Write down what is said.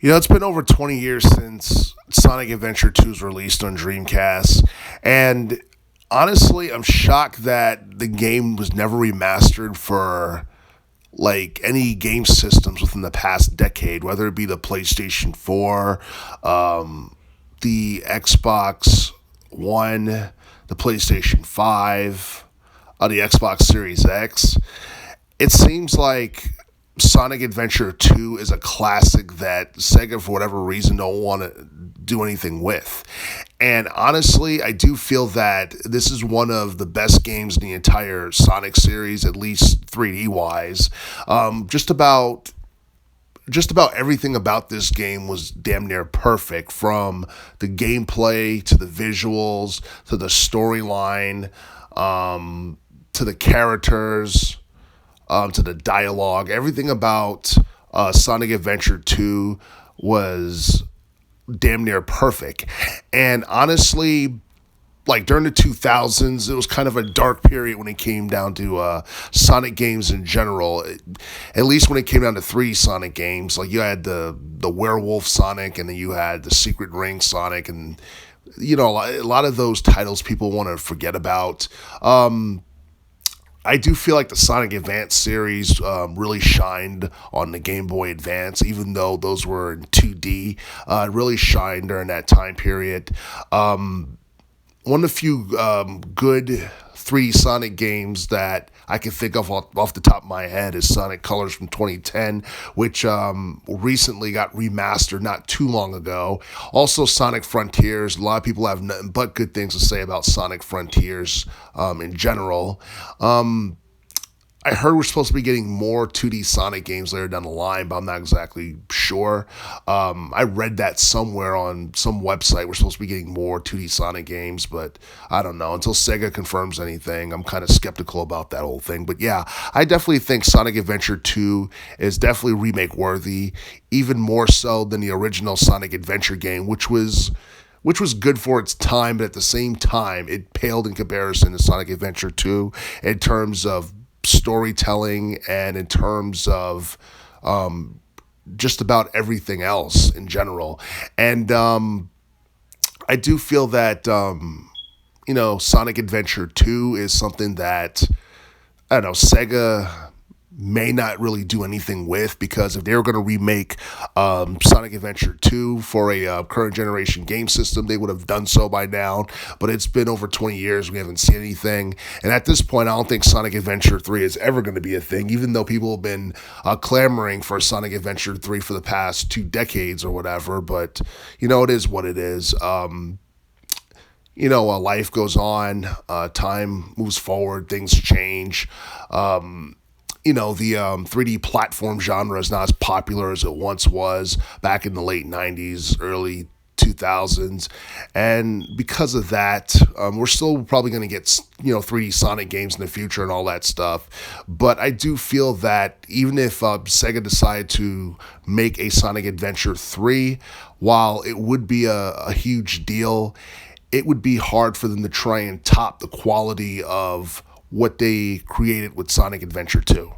It's been over 20 years since Sonic Adventure 2 was released on Dreamcast, and honestly, I'm shocked that the game was never remastered for like any game systems within the past decade, whether it be the PlayStation 4, the Xbox One, the PlayStation 5, the Xbox Series X. It seems like Sonic Adventure 2 is a classic that Sega, for whatever reason, don't want to do anything with. And honestly, I do feel that this is one of the best games in the entire Sonic series, at least 3D wise. Just about everything about this game was damn near perfect, from the gameplay to the visuals to the storyline, to the characters, to the dialogue. Everything about Sonic Adventure 2 was damn near perfect. And honestly, like during the 2000s, it was kind of a dark period when it came down to Sonic games in general. At least when it came down to three Sonic games, like you had the Werewolf Sonic, and then you had the Secret Ring Sonic, and a lot of those titles people want to forget about. I do feel like the Sonic Advance series really shined on the Game Boy Advance, even though those were in 2D. It really shined during that time period. One of the few good 3D Sonic games that I can think of off the top of my head is Sonic Colors from 2010, which recently got remastered not too long ago. Also, Sonic Frontiers. A lot of people have nothing but good things to say about Sonic Frontiers in general. I heard we're supposed to be getting more 2D Sonic games later down the line, but I'm not exactly sure. I read that somewhere on some website. We're supposed to be getting more 2D Sonic games, but I don't know. Until Sega confirms anything, I'm kind of skeptical about that whole thing. But yeah, I definitely think Sonic Adventure 2 is definitely remake worthy, even more so than the original Sonic Adventure game, which was good for its time, but at the same time, it paled in comparison to Sonic Adventure 2 in terms of storytelling and in terms of just about everything else in general. And I do feel that Sonic Adventure 2 is something that, I don't know, Sega may not really do anything with, because if they were going to remake Sonic Adventure 2 for a current generation game system, they would have done so by now. But it's been over 20 years. We haven't seen anything. And at this point, I don't think Sonic Adventure 3 is ever going to be a thing, even though people have been clamoring for Sonic Adventure 3 for the past 2 decades or whatever. But, it is what it is. Life goes on, time moves forward, things change. The 3D platform genre is not as popular as it once was back in the late 90s, early 2000s. And because of that, we're still probably going to get, 3D Sonic games in the future and all that stuff. But I do feel that even if Sega decided to make a Sonic Adventure 3, while it would be a huge deal, it would be hard for them to try and top the quality of what they created with Sonic Adventure 2.